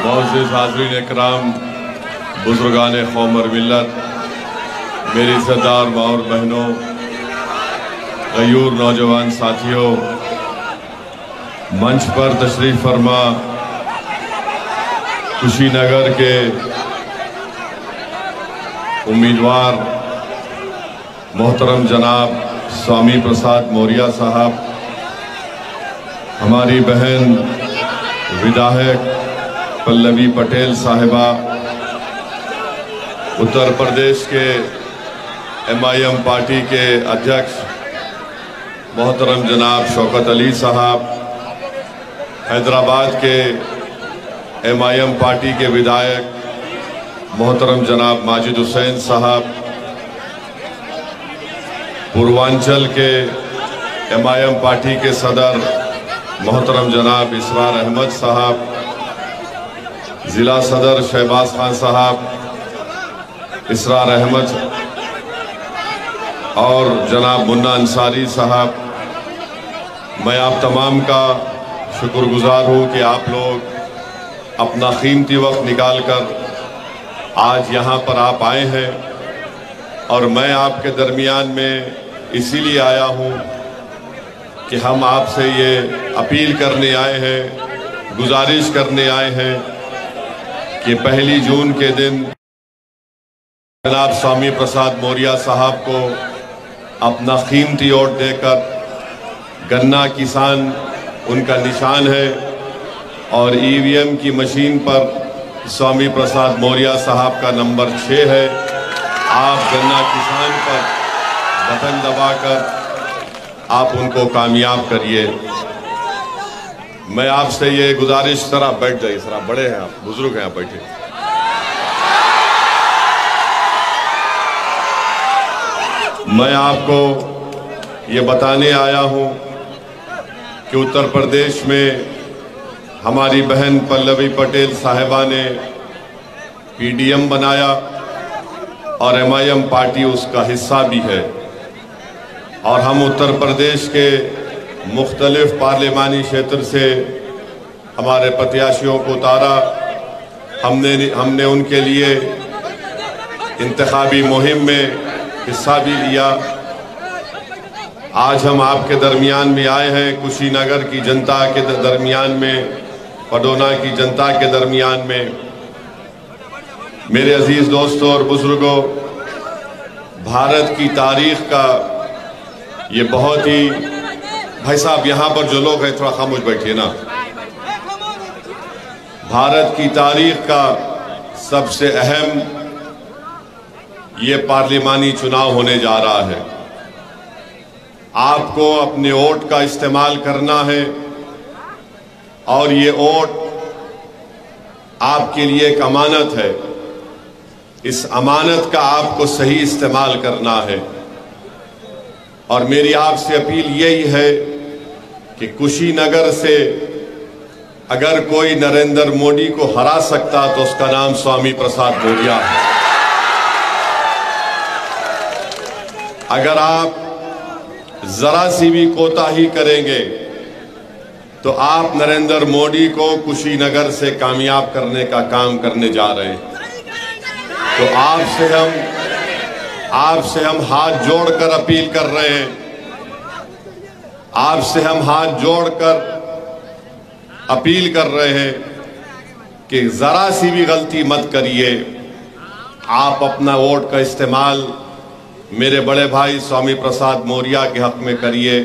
मुअज़्ज़िज़ हाज़रीन इकराम, बुज़ुर्गान क़ौम और मिल्लत, मेरी सरदार माँ और बहनों, गयूर नौजवान साथियों, मंच पर तशरीफ़ फरमा कुशीनगर के उम्मीदवार मोहतरम जनाब स्वामी प्रसाद मौर्य साहब, हमारी बहन विधायक पल्लवी पटेल साहिबा, उत्तर प्रदेश के MIM पार्टी के अध्यक्ष मोहतरम जनाब शौकत अली साहब, हैदराबाद के MIM पार्टी के विधायक मोहतरम जनाब माजिद हुसैन साहब, पूर्वांचल के MIM पार्टी के सदर मोहतरम जनाब इसरार अहमद साहब, ज़िला सदर शहबाज खान साहब, इसरार अहमद और जनाब मुन्ना अंसारी साहब, मैं आप तमाम का शुक्रगुजार हूँ कि आप लोग अपना कीमती वक्त निकाल कर आज यहाँ पर आप आए हैं। और मैं आपके दरमियान में इसीलिए आया हूँ कि हम आपसे ये अपील करने आए हैं, गुजारिश करने आए हैं कि 1 जून के दिन जनाब स्वामी प्रसाद मौर्य साहब को अपना कीमती वोट देकर, गन्ना किसान उनका निशान है और EVM की मशीन पर स्वामी प्रसाद मौर्य साहब का नंबर 6 है। आप गन्ना किसान पर बटन दबाकर आप उनको कामयाब करिए। मैं आपसे ये गुजारिश, जरा बैठ जाइए, जरा बड़े हैं आप, बुजुर्ग हैं आप, बैठे। मैं आपको ये बताने आया हूँ कि उत्तर प्रदेश में हमारी बहन पल्लवी पटेल साहिबा ने PDM बनाया और MIM पार्टी उसका हिस्सा भी है। और हम उत्तर प्रदेश के मुख्तलिफ पार्लिमानी क्षेत्र से हमारे प्रत्याशियों को उतारा। हमने उनके लिए इंतखाबी मुहिम में हिस्सा भी लिया। आज हम आपके दरमियान में आए हैं, कुशीनगर की जनता के दरमियान में, पडोना की जनता के दरमियान में। मेरे अजीज दोस्तों और बुजुर्गों, भारत की तारीख का ये बहुत ही, भाई साहब यहाँ पर जो लोग हैं थोड़ा खामोश बैठिए ना। भारत की तारीख का सबसे अहम ये पार्लिमानी चुनाव होने जा रहा है। आपको अपने वोट का इस्तेमाल करना है और ये वोट आपके लिए एक अमानत है। इस अमानत का आपको सही इस्तेमाल करना है। और मेरी आपसे अपील यही है कि कुशीनगर से अगर कोई नरेंद्र मोदी को हरा सकता तो उसका नाम स्वामी प्रसाद मौर्य है। अगर आप जरा सी भी कोताही करेंगे तो आप नरेंद्र मोदी को कुशीनगर से कामयाब करने का काम करने जा रहे हैं। तो आपसे हम हाथ जोड़कर अपील कर रहे हैं, आपसे हम हाथ जोड़कर अपील कर रहे हैं कि जरा सी भी गलती मत करिए। आप अपना वोट का इस्तेमाल मेरे बड़े भाई स्वामी प्रसाद मौर्य के हक में करिए।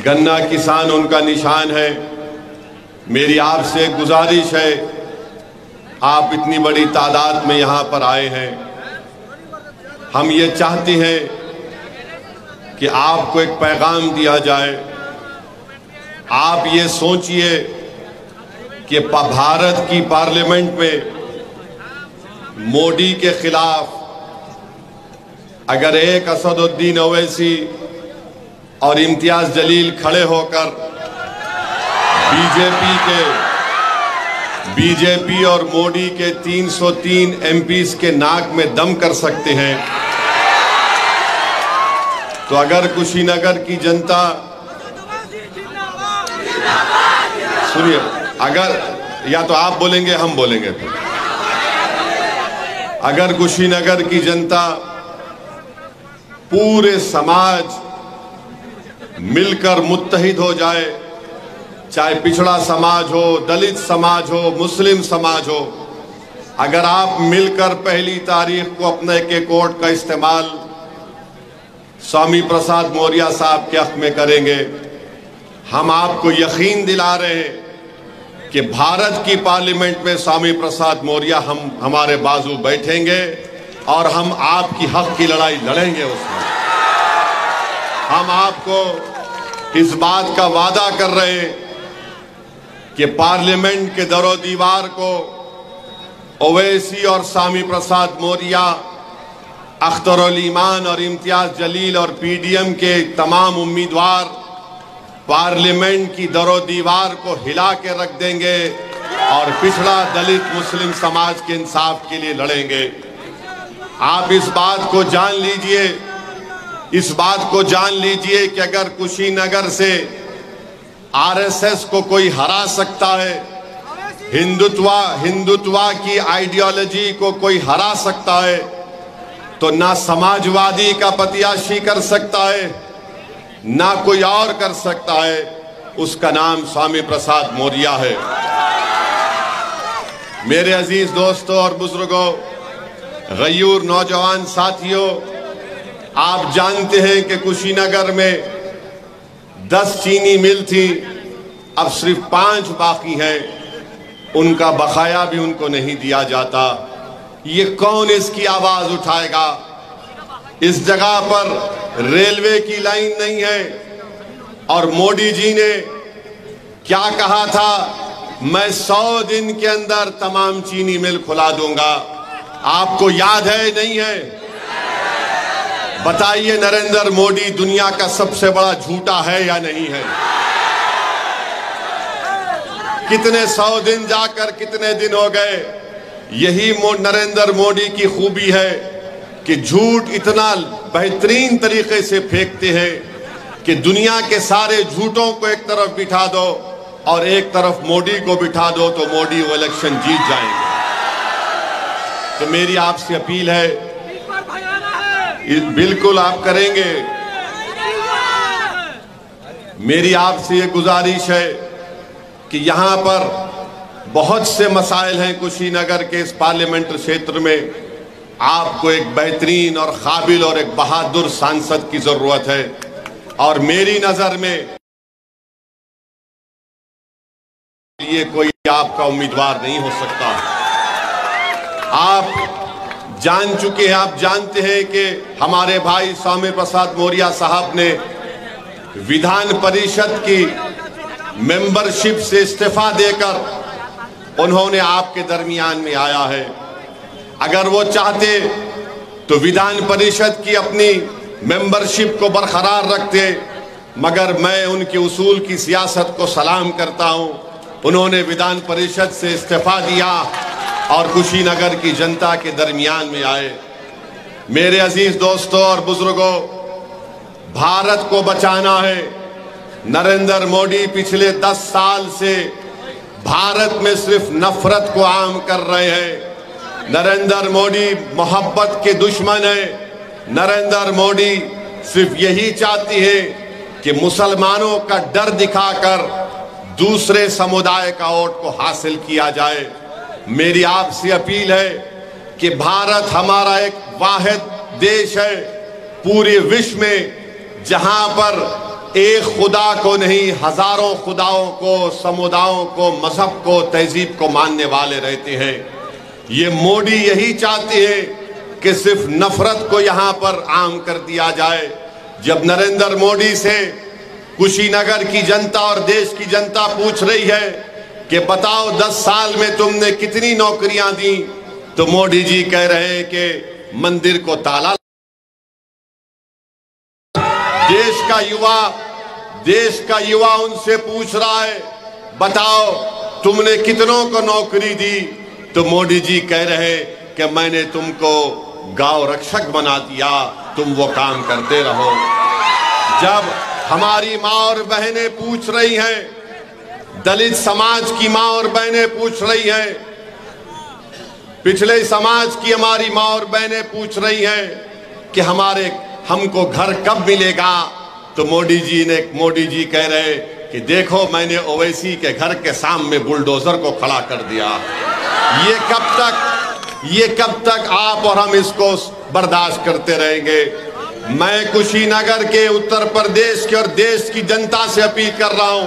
गन्ना किसान उनका निशान है। मेरी आपसे एक गुजारिश है, आप इतनी बड़ी तादाद में यहाँ पर आए हैं, हम ये चाहते हैं कि आपको एक पैगाम दिया जाए। आप ये सोचिए कि भारत की पार्लियामेंट में मोदी के खिलाफ अगर एक असदुद्दीन ओवैसी और इम्तियाज जलील खड़े होकर बीजेपी और मोदी के 303 MPs के नाक में दम कर सकते हैं, तो अगर कुशीनगर की जनता सुनिए, अगर या तो आप बोलेंगे हम बोलेंगे फिर। अगर कुशीनगर की जनता, पूरे समाज मिलकर मुत्तहिद हो जाए, चाहे पिछड़ा समाज हो, दलित समाज हो, मुस्लिम समाज हो, अगर आप मिलकर पहली तारीख को अपने एक एक वोट का इस्तेमाल स्वामी प्रसाद मौर्य साहब के हक में करेंगे, हम आपको यकीन दिला रहे हैं कि भारत की पार्लियामेंट में स्वामी प्रसाद मौर्य हमारे बाजू बैठेंगे और हम आपकी हक की लड़ाई लड़ेंगे। उसमें हम आपको इस बात का वादा कर रहे हैं कि पार्लियामेंट के दरो दीवार को ओवैसी और स्वामी प्रसाद मौर्य, अख्तरुल ईमान और इम्तियाज जलील और पीडीएम के तमाम उम्मीदवार पार्लियामेंट की दरो दीवार को हिला के रख देंगे और पिछड़ा दलित मुस्लिम समाज के इंसाफ के लिए लड़ेंगे। आप इस बात को जान लीजिए, इस बात को जान लीजिए कि अगर कुशीनगर से आरएसएस को कोई हरा सकता है, हिंदुत्वा की आइडियोलॉजी को कोई हरा सकता है, तो ना समाजवादी का प्रत्याशी कर सकता है, ना कोई और कर सकता है। उसका नाम स्वामी प्रसाद मौर्य है। मेरे अजीज दोस्तों और बुजुर्गों, गयूर नौजवान साथियों, आप जानते हैं कि कुशीनगर में 10 चीनी मिल थी, अब सिर्फ 5 बाकी हैं। उनका बकाया भी उनको नहीं दिया जाता। ये कौन इसकी आवाज उठाएगा? इस जगह पर रेलवे की लाइन नहीं है और मोदी जी ने क्या कहा था, मैं 100 दिन के अंदर तमाम चीनी मिल खुला दूंगा। आपको याद है नहीं है? बताइए, नरेंद्र मोदी दुनिया का सबसे बड़ा झूठा है या नहीं है? कितने 100 दिन जाकर कितने दिन हो गए। यही नरेंद्र मोदी की खूबी है कि झूठ इतना बेहतरीन तरीके से फेंकते हैं कि दुनिया के सारे झूठों को एक तरफ बिठा दो और एक तरफ मोदी को बिठा दो तो मोदी वो इलेक्शन जीत जाएंगे। तो मेरी आपसे अपील है, बिल्कुल आप करेंगे। मेरी आपसे ये गुजारिश है कि यहाँ पर बहुत से मसाइल हैं कुशीनगर के इस पार्लियामेंट्री क्षेत्र में। आपको एक बेहतरीन और काबिल और एक बहादुर सांसद की जरूरत है और मेरी नजर में ये कोई आपका उम्मीदवार नहीं हो सकता। आप जान चुके हैं, आप जानते हैं कि हमारे भाई स्वामी प्रसाद मौर्य साहब ने विधान परिषद की मेंबरशिप से इस्तीफा देकर उन्होंने आपके दरमियान में आया है। अगर वो चाहते तो विधान परिषद की अपनी मेंबरशिप को बरकरार रखते, मगर मैं उनके उसूल की सियासत को सलाम करता हूं। उन्होंने विधान परिषद से इस्तीफा दिया और कुशीनगर की जनता के दरमियान में आए। मेरे अजीज दोस्तों और बुजुर्गों, भारत को बचाना है। नरेंद्र मोदी पिछले 10 साल से भारत में सिर्फ नफरत को आम कर रहे हैं। नरेंद्र मोदी मोहब्बत के दुश्मन है। नरेंद्र मोदी सिर्फ यही चाहती है कि मुसलमानों का डर दिखाकर दूसरे समुदाय का वोट को हासिल किया जाए। मेरी आपसे अपील है कि भारत हमारा एक वाहिद देश है पूरे विश्व में जहां पर एक खुदा को नहीं, हजारों खुदाओं को, समुदायों को, मजहब को, तहजीब को मानने वाले रहते हैं। ये मोदी यही चाहते हैं कि सिर्फ नफरत को यहां पर आम कर दिया जाए। जब नरेंद्र मोदी से कुशीनगर की जनता और देश की जनता पूछ रही है कि बताओ 10 साल में तुमने कितनी नौकरियां दी, तो मोदी जी कह रहे हैं कि मंदिर को ताला। देश का युवा उनसे पूछ रहा है, बताओ तुमने कितनों को नौकरी दी, तो मोदी जी कह रहे कि मैंने तुमको गांव रक्षक बना दिया, तुम वो काम करते रहो। जब हमारी माँ और बहनें पूछ रही हैं दलित समाज की माँ और बहनें पूछ रही हैं, पिछले समाज की हमारी माँ और बहनें पूछ रही हैं कि हमको घर कब मिलेगा। तो मोदी जी कह रहे कि देखो मैंने ओवैसी के घर के सामने बुलडोजर को खड़ा कर दिया। ये कब तक आप और हम इसको बर्दाश्त करते रहेंगे। मैं कुशीनगर के, उत्तर प्रदेश के और देश की जनता से अपील कर रहा हूं,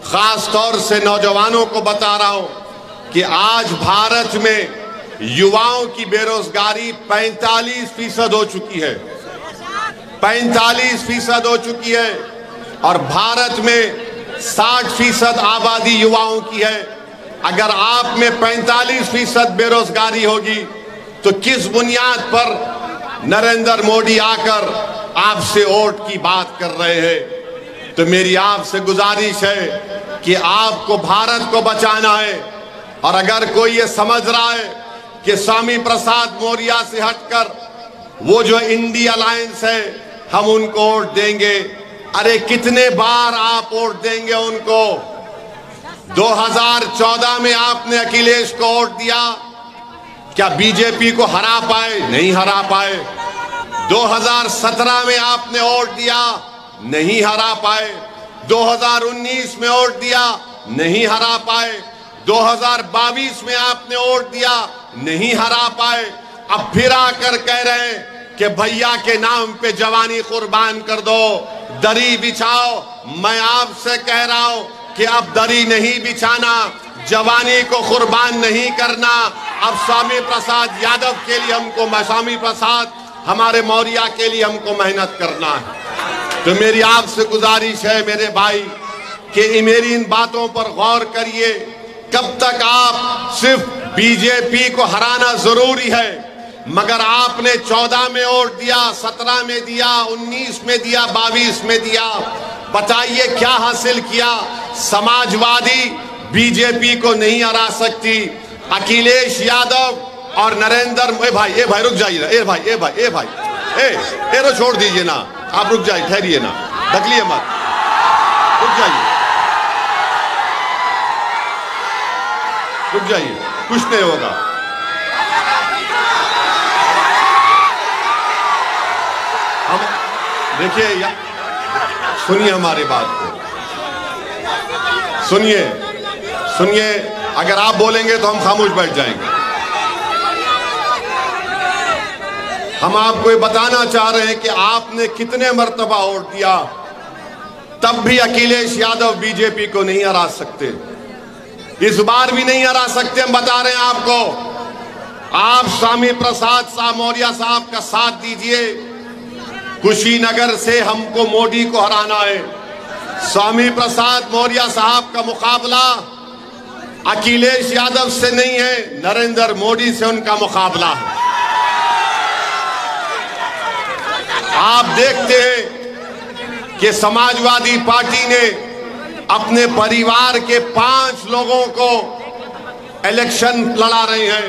खास तौर से नौजवानों को बता रहा हूं कि आज भारत में युवाओं की बेरोजगारी 45% हो चुकी है, 45% हो चुकी है और भारत में 60% आबादी युवाओं की है। अगर आप में 45% बेरोजगारी होगी तो किस बुनियाद पर नरेंद्र मोदी आकर आपसे वोट की बात कर रहे हैं। तो मेरी आपसे गुजारिश है कि आपको भारत को बचाना है और अगर कोई ये समझ रहा है कि स्वामी प्रसाद मौर्य से हटकर वो जो इंडी अलायंस है हम उनको वोट देंगे, अरे कितने बार आप वोट देंगे उनको। 2014 में आपने अखिलेश को वोट दिया, क्या बीजेपी को हरा पाए? नहीं हरा पाए। 2017 में आपने वोट दिया, नहीं हरा पाए। 2019 में वोट दिया, नहीं हरा पाए। 2022 में आपने वोट दिया, नहीं हरा पाए। अब फिर आकर कह रहे हैं कि भैया के नाम पे जवानी कुर्बान कर दो, दरी बिछाओ। मैं आपसे कह रहा हूं कि अब दरी नहीं बिछाना, जवानी को कुर्बान नहीं करना। अब स्वामी प्रसाद यादव के लिए हमको, स्वामी प्रसाद हमारे मौर्य के लिए हमको मेहनत करना है। तो मेरी आपसे गुजारिश है मेरे भाई कि मेरी इन बातों पर गौर करिए। कब तक आप सिर्फ बीजेपी को हराना जरूरी है, मगर आपने 14 में वोट दिया, 17 में दिया, 19 में दिया, 22 में दिया। बताइए क्या हासिल किया? समाजवादी बीजेपी को नहीं हरा सकती। अखिलेश यादव और नरेंद्र, ए भाई रुक जाइए, ए भाई तो छोड़ दीजिए ना, आप रुक जाइए, ठहरिए ना, ढकलिए मत, रुक जाइए, कुछ नहीं होगा। हम देखिए, सुनिए हमारी बात को, सुनिए, अगर आप बोलेंगे तो हम खामोश बैठ जाएंगे। हम आपको ये बताना चाह रहे हैं कि आपने कितने मर्तबा वोट दिया, तब भी अखिलेश यादव बीजेपी को नहीं हरा सकते। इस बार भी नहीं हरा सकते। हम बता रहे हैं आपको, आप स्वामी प्रसाद मौर्य साहब का साथ दीजिए। कुशीनगर से हमको मोदी को हराना है। स्वामी प्रसाद मौर्य साहब का मुकाबला अखिलेश यादव से नहीं है, नरेंद्र मोदी से उनका मुकाबला है। आप देखते हैं कि समाजवादी पार्टी ने अपने परिवार के 5 लोगों को इलेक्शन लड़ा रहे हैं।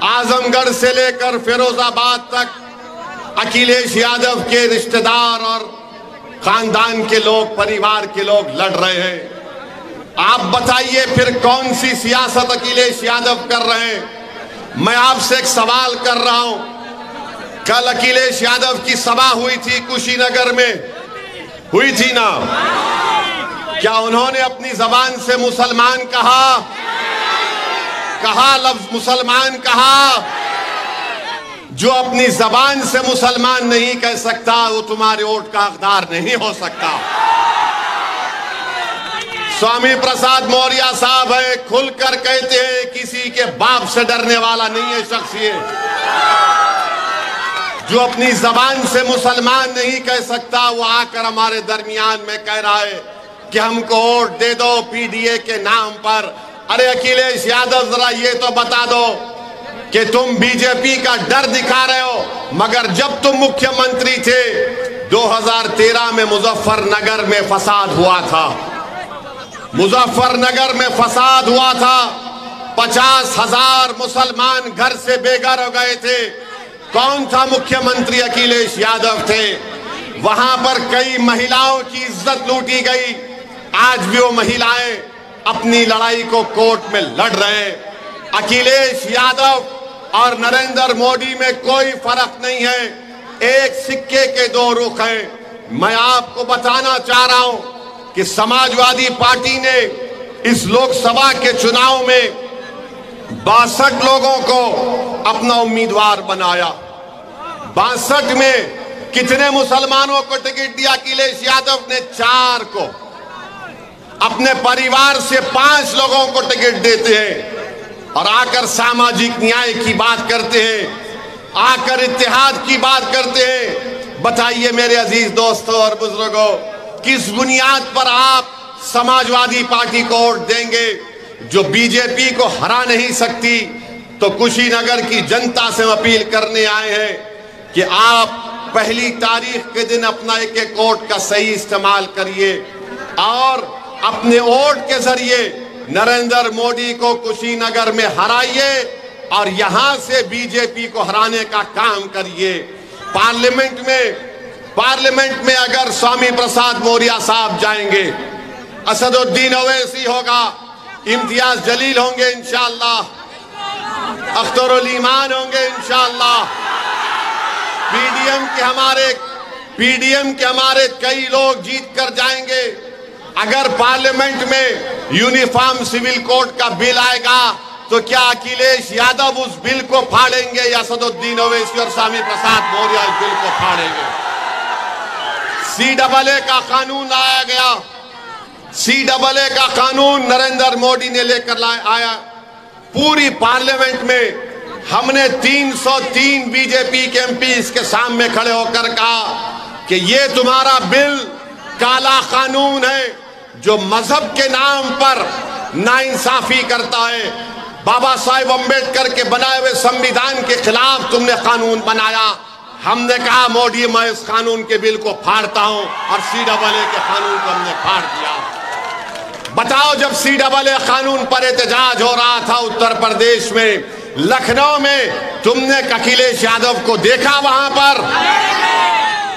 आजमगढ़ से लेकर फिरोजाबाद तक अखिलेश यादव के रिश्तेदार और खानदान के लोग, परिवार के लोग लड़ रहे हैं। आप बताइए फिर कौन सी सियासत अखिलेश यादव कर रहे हैं? मैं आपसे एक सवाल कर रहा हूं, कल अखिलेश यादव की सभा हुई थी कुशीनगर में, हुई थी ना? क्या उन्होंने अपनी जबान से मुसलमान कहा? लफ्ज मुसलमान कहा? जो अपनी जबान से मुसलमान नहीं कह सकता वो तुम्हारे वोट का हकदार नहीं हो सकता। स्वामी प्रसाद मौर्य साहब है, खुलकर कहते हैं किसी के बाप से डरने वाला नहीं है शख्स ये। जो अपनी जबान से मुसलमान नहीं कह सकता वो आकर हमारे दरमियान में कह रहा है कि हमको वोट दे दो पीडीए के नाम पर। अरे अखिलेश यादव, जरा ये तो बता दो कि तुम बीजेपी का डर दिखा रहे हो, मगर जब तुम मुख्यमंत्री थे 2013 में मुजफ्फरनगर में फसाद हुआ था। मुजफ्फरनगर में फसाद हुआ था, 50,000 मुसलमान घर से बेघर हो गए थे। कौन था मुख्यमंत्री? अखिलेश यादव थे। वहां पर कई महिलाओं की इज्जत लूटी गई, आज भी वो महिलाएं अपनी लड़ाई को कोर्ट में लड़ रहे हैं। अखिलेश यादव और नरेंद्र मोदी में कोई फर्क नहीं है, एक सिक्के के दो रुख हैं। मैं आपको बताना चाह रहा हूं कि समाजवादी पार्टी ने इस लोकसभा के चुनाव में 62 लोगों को अपना उम्मीदवार बनाया। 62 में कितने मुसलमानों को टिकट दिया? अखिलेश यादव ने 4 को। अपने परिवार से 5 लोगों को टिकट देते हैं और आकर सामाजिक न्याय की बात करते हैं, आकर इत्तेहाद की बात करते हैं। बताइए मेरे अजीज दोस्तों और बुजुर्गों, किस बुनियाद पर आप समाजवादी पार्टी को वोट देंगे जो बीजेपी को हरा नहीं सकती? तो कुशीनगर की जनता से अपील करने आए हैं कि आप पहली तारीख के दिन अपना एक वोट का सही इस्तेमाल करिए और अपने वोट के जरिए नरेंद्र मोदी को कुशीनगर में हराइए और यहां से बीजेपी को हराने का काम करिए। पार्लियामेंट में अगर स्वामी प्रसाद मौर्य साहब जाएंगे, असदुद्दीन ओवैसी होगा, इम्तियाज जलील होंगे इंशाअल्लाह, अख्तरुल ईमान होंगे इंशाअल्लाह, पीडीएम के हमारे कई लोग जीत कर जाएंगे। अगर पार्लियामेंट में यूनिफॉर्म सिविल कोड का बिल आएगा तो क्या अखिलेश यादव उस बिल को फाड़ेंगे या असदुद्दीन ओवैसी और स्वामी प्रसाद मौर्य इस बिल को फाड़ेंगे? CAA का कानून लाया गया, CAA का कानून नरेंद्र मोदी ने लेकर आया। पूरी पार्लियामेंट में हमने 303 बीजेपी के एमपी इसके सामने खड़े होकर कहा कि ये तुम्हारा बिल काला कानून है जो मजहब के नाम पर नाइंसाफी करता है। बाबा साहेब अम्बेडकर के बनाए हुए संविधान के खिलाफ तुमने कानून बनाया। हमने कहा मोदी मैं इस कानून के बिल को फाड़ता हूं और CAA के कानून को हमने फाड़ दिया। बताओ, जब CAA कानून पर एहतजाज हो रहा था उत्तर प्रदेश में, लखनऊ में, तुमने अखिलेश यादव को देखा वहां पर?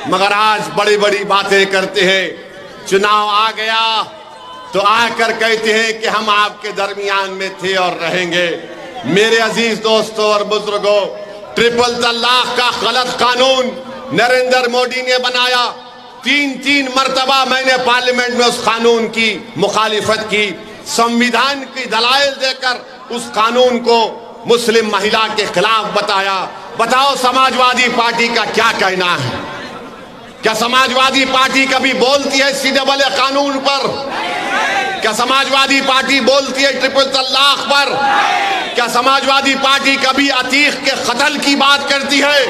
मगर आज बड़ी बड़ी बातें करते हैं। चुनाव आ गया तो आकर कहते हैं कि हम आपके दरमियान में थे और रहेंगे। मेरे अजीज दोस्तों और बुजुर्गों, ट्रिपल तलाक का गलत कानून नरेंद्र मोदी ने बनाया। 3 मर्तबा मैंने पार्लियामेंट में उस कानून की मुखालिफत की, संविधान की दलाइल देकर उस कानून को मुस्लिम महिला के खिलाफ बताया। बताओ समाजवादी पार्टी का क्या कहना है? क्या समाजवादी पार्टी कभी बोलती है CAA कानून पर? क्या समाजवादी पार्टी बोलती है ट्रिपल तलाक पर? क्या समाजवादी पार्टी कभी अतीक के कत्ल की बात करती है?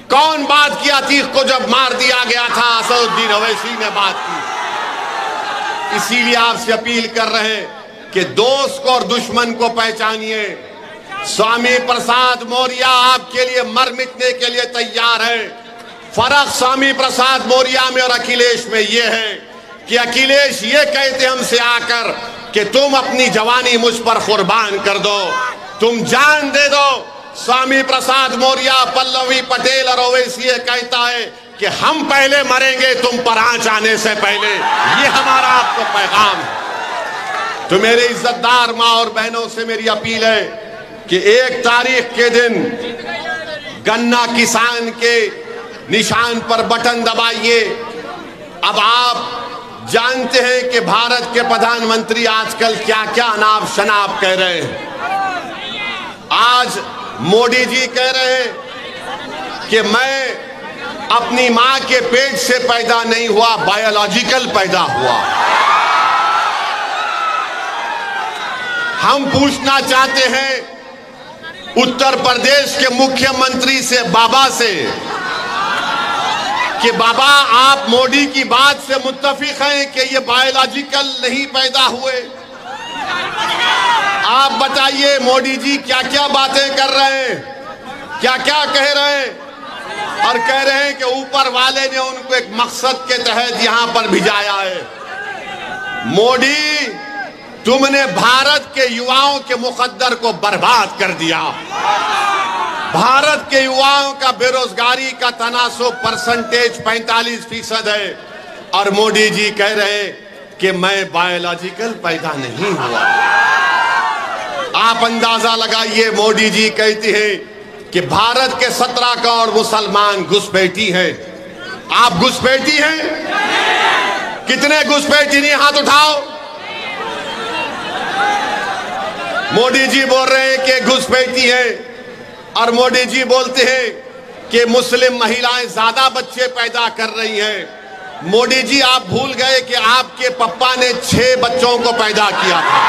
कौन बात की अतीक को जब मार दिया गया था? असदुद्दीन ओवैसी ने बात की। इसीलिए आपसे अपील कर रहे हैं कि दोस्त को और दुश्मन को पहचानिए। स्वामी प्रसाद मौर्य आपके लिए मर मिटने के लिए तैयार है। फर्क स्वामी प्रसाद मौर्य में और अखिलेश में यह है कि अखिलेश ये कहते हमसे आकर कि तुम अपनी जवानी मुझ पर कुर्बान कर दो, तुम जान दे दो। स्वामी प्रसाद मौर्य, पल्लवी पटेल और ओवैसी ये कहता है कि हम पहले मरेंगे तुम पर आंच आने से पहले। ये हमारा आपको पैगाम है। तो मेरे इज्जतदार माँ और बहनों से मेरी अपील है कि 1 तारीख के दिन गन्ना किसान के निशान पर बटन दबाइए। अब आप जानते हैं कि भारत के प्रधानमंत्री आजकल क्या क्या अनाप शनाप कह रहे हैं। आज मोदी जी कह रहे हैं कि मैं अपनी मां के पेट से पैदा नहीं हुआ, बायोलॉजिकल पैदा हुआ। हम पूछना चाहते हैं उत्तर प्रदेश के मुख्यमंत्री से, बाबा से, कि बाबा आप मोदी की बात से मुत्तफिक हैं कि ये बायोलॉजिकल नहीं पैदा हुए? आप बताइए मोदी जी क्या क्या बातें कर रहे हैं, क्या क्या कह रहे हैं, और कह रहे हैं कि ऊपर वाले ने उनको एक मकसद के तहत यहां पर भिजाया है। मोदी, तुमने भारत के युवाओं के मुकद्दर को बर्बाद कर दिया। भारत के युवाओं का बेरोजगारी का तनासुब परसेंटेज 45% है। और मोदी जी कह रहे कि मैं बायोलॉजिकल पैदा नहीं हुआ। आप अंदाजा लगाइए, मोदी जी कहते हैं कि भारत के 17 करोड़ मुसलमान घुसपैठी हैं। आप घुसपैठी हैं? कितने घुसपैठी नहीं, हाथ उठाओ। मोदी जी बोल रहे हैं कि घुसपैठी है, और मोदी जी बोलते हैं कि मुस्लिम महिलाएं ज्यादा बच्चे पैदा कर रही हैं। मोदी जी, आप भूल गए कि आपके पप्पा ने 6 बच्चों को पैदा किया था।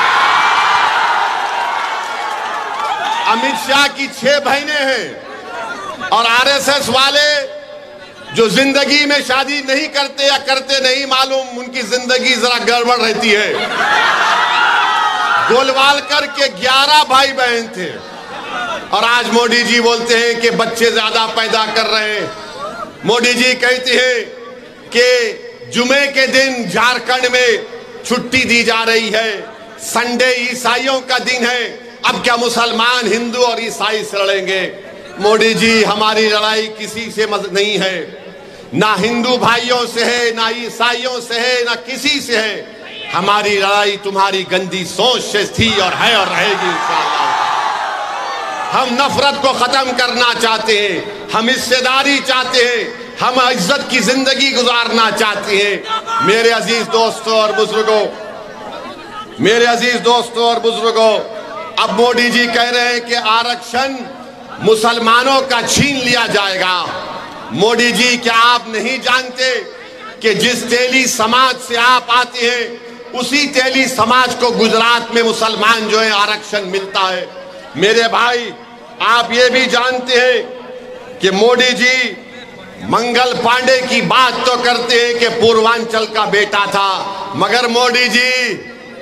अमित शाह की 6 बहनें हैं, और आरएसएस वाले जो जिंदगी में शादी नहीं करते या करते नहीं मालूम, उनकी जिंदगी जरा गड़बड़ रहती है। गोलवालकर के 11 भाई बहन थे, और आज मोदी जी बोलते हैं कि बच्चे ज्यादा पैदा कर रहे हैं। मोदी जी कहते हैं कि जुमे के दिन झारखंड में छुट्टी दी जा रही है, संडे ईसाइयों का दिन है। अब क्या मुसलमान हिंदू और ईसाई से लड़ेंगे? मोदी जी, हमारी लड़ाई किसी से नहीं है, ना हिंदू भाइयों से है, ना ईसाइयों से है, ना किसी से है। हमारी लड़ाई तुम्हारी गंदी सोच से थी और है और रहेगी इंशाअल्लाह। हम नफरत को खत्म करना चाहते हैं, हम हिस्सेदारी चाहते हैं, हम इज्जत की जिंदगी गुजारना चाहते हैं। मेरे अजीज दोस्तों और बुजुर्गों, मेरे अजीज दोस्तों और बुजुर्गों, अब मोदी जी कह रहे हैं कि आरक्षण मुसलमानों का छीन लिया जाएगा। मोदी जी, क्या आप नहीं जानते कि जिस तेली समाज से आप आते हैं, उसी तेली समाज को गुजरात में मुसलमान जो है आरक्षण मिलता है। मेरे भाई, आप ये भी जानते हैं कि मोदी जी मंगल पांडे की बात तो करते हैं कि पूर्वांचल का बेटा था, मगर मोदी जी,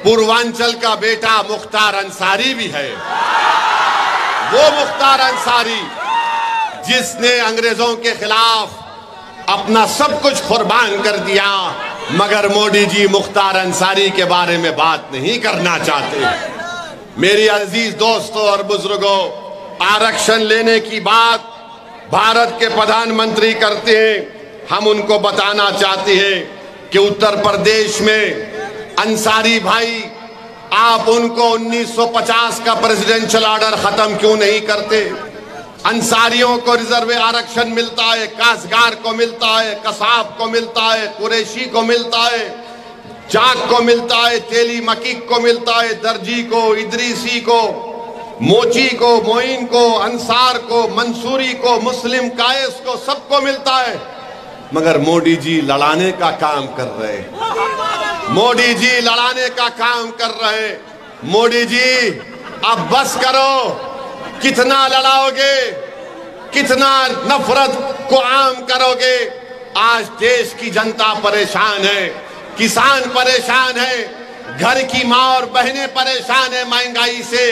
पूर्वांचल का बेटा मुख्तार अंसारी भी है। वो मुख्तार अंसारी जिसने अंग्रेजों के खिलाफ अपना सब कुछ कुर्बान कर दिया, मगर मोदी जी मुख्तार अंसारी के बारे में बात नहीं करना चाहते। मेरी अजीज दोस्तों और बुजुर्गों, आरक्षण लेने की बात भारत के प्रधानमंत्री करते हैं। हम उनको बताना चाहते हैं कि उत्तर प्रदेश में अंसारी भाई, आप उनको 1950 का प्रेसिडेंशियल ऑर्डर खत्म क्यों नहीं करते? अंसारियों को रिजर्व आरक्षण मिलता है, काश्तकार को मिलता है, कसाब को मिलता है, कुरैशी को मिलता है, चाक को मिलता है, तेली मकीक को मिलता है, दर्जी को, इदरीसी को, मोची को, मोइन को, अंसार को, मंसूरी को, मुस्लिम कायस को, सबको मिलता है। मगर मोदी जी लड़ाने का काम कर रहे हैं। मोदी जी लड़ाने का काम कर रहे हैं। मोदी जी, अब बस करो। कितना लड़ाओगे? कितना नफरत को आम करोगे? आज देश की जनता परेशान है, किसान परेशान है, घर की माँ और बहनें परेशान है महंगाई से।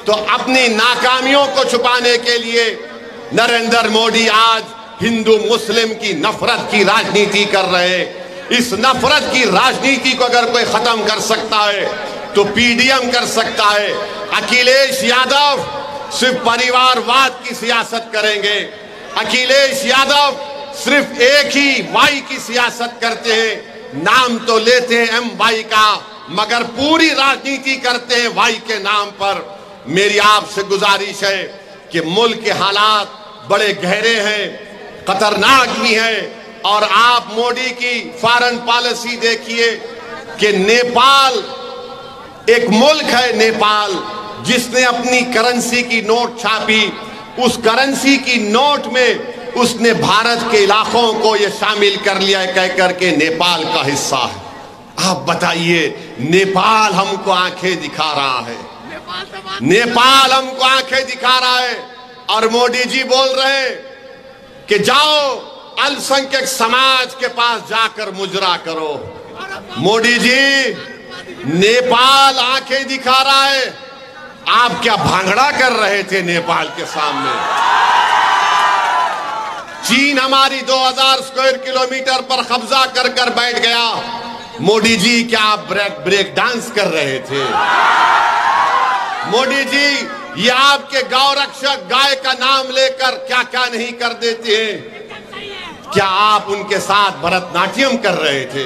तो अपनी नाकामियों को छुपाने के लिए नरेंद्र मोदी आज हिंदू मुस्लिम की नफरत की राजनीति कर रहे हैं। इस नफरत की राजनीति को अगर कोई खत्म कर सकता है तो पीडीएम कर सकता है। अखिलेश यादव सिर्फ परिवारवाद की सियासत करेंगे। अखिलेश यादव सिर्फ एक ही वाई की सियासत करते हैं। नाम तो लेते हैं एम वाई का, मगर पूरी राजनीति करते हैं वाई के नाम पर। मेरी आपसे गुजारिश है कि मुल्क के हालात बड़े गहरे हैं, खतरनाक भी हैं। और आप मोदी की फॉरेन पॉलिसी देखिए कि नेपाल एक मुल्क है, नेपाल, जिसने अपनी करेंसी की नोट छापी। उस करेंसी की नोट में उसने भारत के इलाकों को यह शामिल कर लिया है, कह करके नेपाल का हिस्सा है। आप बताइए, नेपाल हमको आंखें दिखा रहा है, नेपाल हमको आंखें दिखा रहा है, और मोदी जी बोल रहे हैं कि जाओ अल्पसंख्यक समाज के पास जाकर मुजरा करो। मोदी जी, नेपाल आंखें दिखा रहा है, आप क्या भांगड़ा कर रहे थे नेपाल के सामने? चीन हमारी 2000 स्क्वायर किलोमीटर पर कब्जा कर कर बैठ गया। मोदी जी, क्या आप ब्रेक डांस कर रहे थे? मोदी जी, ये आपके गौ रक्षक गाय का नाम लेकर क्या क्या नहीं कर देते हैं। क्या आप उनके साथ भरतनाट्यम कर रहे थे?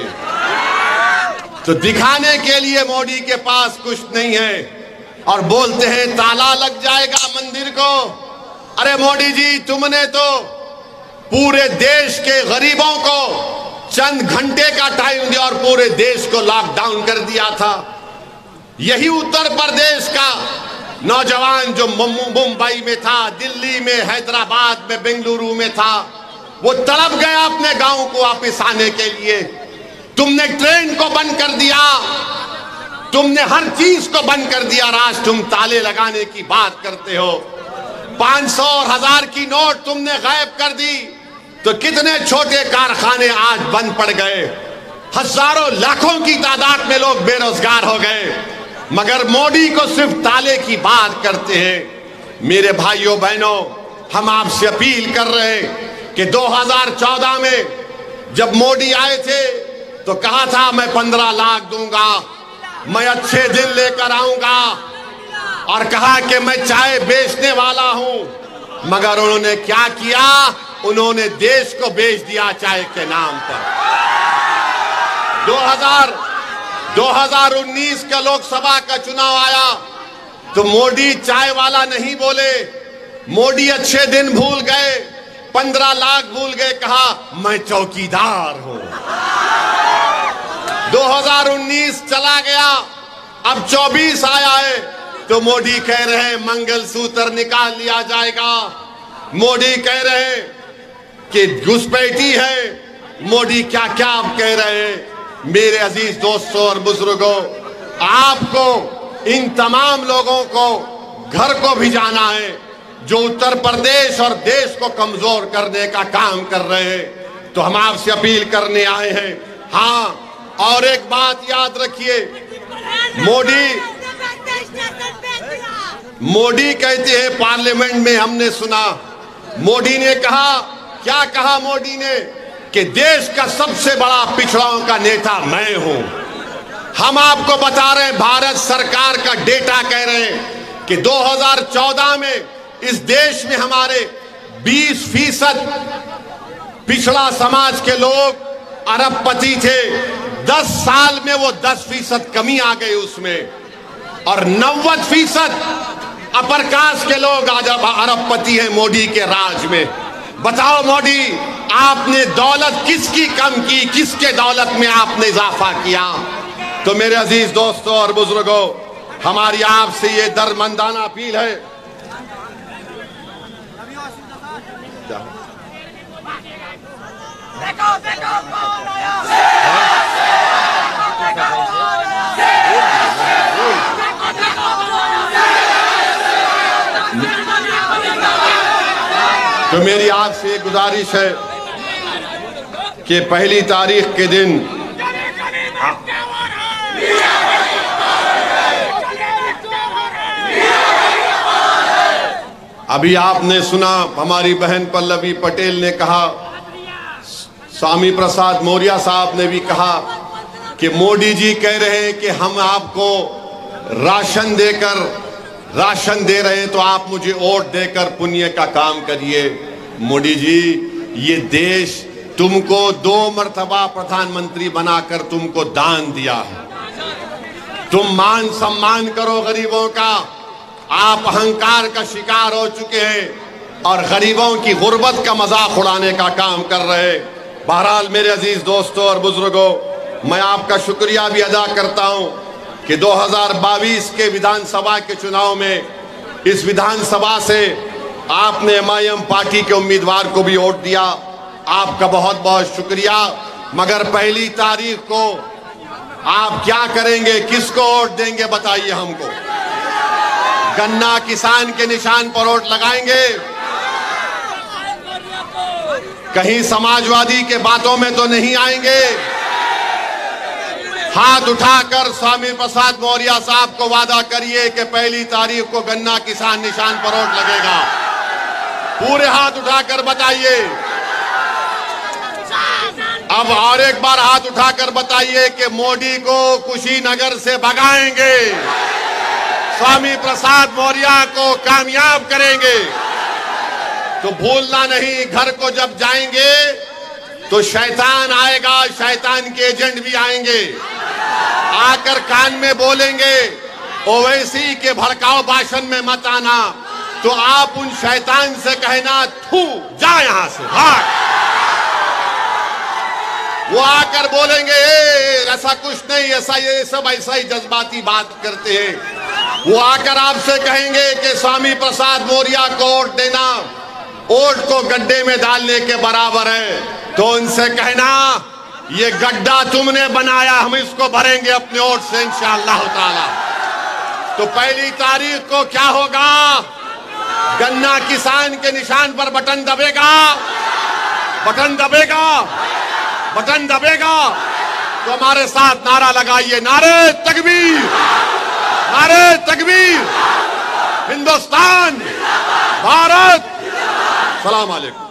तो दिखाने के लिए मोदी के पास कुछ नहीं है और बोलते हैं ताला लग जाएगा मंदिर को। अरे मोदी जी, तुमने तो पूरे देश के गरीबों को चंद घंटे का टाइम दिया और पूरे देश को लॉकडाउन कर दिया था। यही उत्तर प्रदेश का नौजवान जो मुंबई में था, दिल्ली में, हैदराबाद में, बेंगलुरु में था, वो तड़प गया अपने गांव को वापस आने के लिए। तुमने ट्रेन को बंद कर दिया, तुमने हर चीज को बंद कर दिया। आज तुम ताले लगाने की बात करते हो। 500 और 1000 की नोट तुमने गायब कर दी, तो कितने छोटे कारखाने आज बंद पड़ गए। हजारों लाखों की तादाद में लोग बेरोजगार हो गए, मगर मोदी को सिर्फ ताले की बात करते हैं। मेरे भाइयों बहनों, हम आपसे अपील कर रहे हैं कि 2014 में जब मोदी आए थे तो कहा था मैं 15 लाख दूंगा, मैं अच्छे दिन लेकर आऊंगा, और कहा कि मैं चाय बेचने वाला हूं। मगर उन्होंने क्या किया? उन्होंने देश को बेच दिया चाय के नाम पर। 2019 का लोकसभा का चुनाव आया तो मोदी चाय वाला नहीं बोले, मोदी अच्छे दिन भूल गए, 15 लाख भूल गए, कहा मैं चौकीदार हूं। 2019 चला गया, अब 24 आया है तो मोदी कह रहे हैं मंगलसूत्र निकाल लिया जाएगा। मोदी कह रहे हैं कि घुसपैठी है। मोदी क्या क्या आप कह रहे हैं। मेरे अजीज दोस्तों और बुजुर्गों, आपको इन तमाम लोगों को घर को भी जाना है जो उत्तर प्रदेश और देश को कमजोर करने का काम कर रहे हैं। तो हम आपसे अपील करने आए हैं। हाँ, और एक बात याद रखिए, मोदी कहते हैं पार्लियामेंट में, हमने सुना मोदी ने कहा, क्या कहा मोदी ने, कि देश का सबसे बड़ा पिछड़ाओं का नेता मैं हूं। हम आपको बता रहे हैं, भारत सरकार का डेटा कह रहे हैं कि 2014 में इस देश में हमारे 20% पिछड़ा समाज के लोग अरबपति थे। 10 साल में वो 10% कमी आ गई उसमें, और 90% अपर कास्ट के लोग आज अरबपति हैं मोदी के राज में। बताओ मोदी, आपने दौलत किसकी कम की, किसके दौलत में आपने इजाफा किया? तो मेरे अजीज दोस्तों और बुजुर्गों, हमारी आपसे ये दरमंदाना अपील है। देखो, देखो, कौन आया। तो मेरी आपसे गुजारिश है कि 1 तारीख के दिन अभी आपने सुना हमारी बहन पल्लवी पटेल ने कहा, स्वामी प्रसाद मौर्य साहब ने भी कहा कि मोदी जी कह रहे हैं कि हम आपको राशन दे रहे हैं तो आप मुझे वोट देकर पुण्य का काम करिए। मोदी जी, ये देश तुमको 2 मर्तबा प्रधानमंत्री बनाकर तुमको दान दिया है। तुम मान सम्मान करो गरीबों का। आप अहंकार का शिकार हो चुके हैं और गरीबों की गुर्बत का मजाक उड़ाने का काम कर रहे हैं। बहरहाल मेरे अजीज दोस्तों और बुजुर्गों, मैं आपका शुक्रिया भी अदा करता हूं कि 2022 के विधानसभा के चुनाव में इस विधानसभा से आपने MIM पार्टी के उम्मीदवार को भी वोट दिया। आपका बहुत बहुत शुक्रिया। मगर 1 तारीख को आप क्या करेंगे, किसको वोट देंगे बताइए हमको। गन्ना किसान के निशान पर वोट लगाएंगे? कहीं समाजवादी के बातों में तो नहीं आएंगे? हाथ उठाकर स्वामी प्रसाद मौर्य साहब को वादा करिए कि 1 तारीख को गन्ना किसान निशान पर वोट लगेगा। पूरे हाथ उठाकर बताइए। अब और एक बार हाथ उठाकर बताइए कि मोदी को कुशीनगर से भगाएंगे, स्वामी प्रसाद मौर्य को कामयाब करेंगे। तो भूलना नहीं, घर को जब जाएंगे तो शैतान आएगा, शैतान के एजेंट भी आएंगे, आकर कान में बोलेंगे ओवैसी के भड़काऊ भाषण में मत आना। तो आप उन शैतान से कहना थू जा यहां से भाग। वो आकर बोलेंगे ऐसा कुछ नहीं, ऐसा ये सब ऐसा ही जज्बाती बात करते हैं। वो आकर आपसे कहेंगे कि स्वामी प्रसाद मौर्य को वोट देना वोट को गड्ढे में डालने के बराबर है। तो उनसे कहना ये गड्ढा तुमने बनाया, हम इसको भरेंगे अपने वोट से इंशाअल्लाह ताला। तो पहली तारीख को क्या होगा, गन्ना किसान के निशान पर बटन दबेगा, बटन दबेगा, बटन दबेगा। तो हमारे साथ नारा लगाइए, नारे तकबीर, नारे तकबीर, हिंदुस्तान, भारत। सलाम अलैकुम।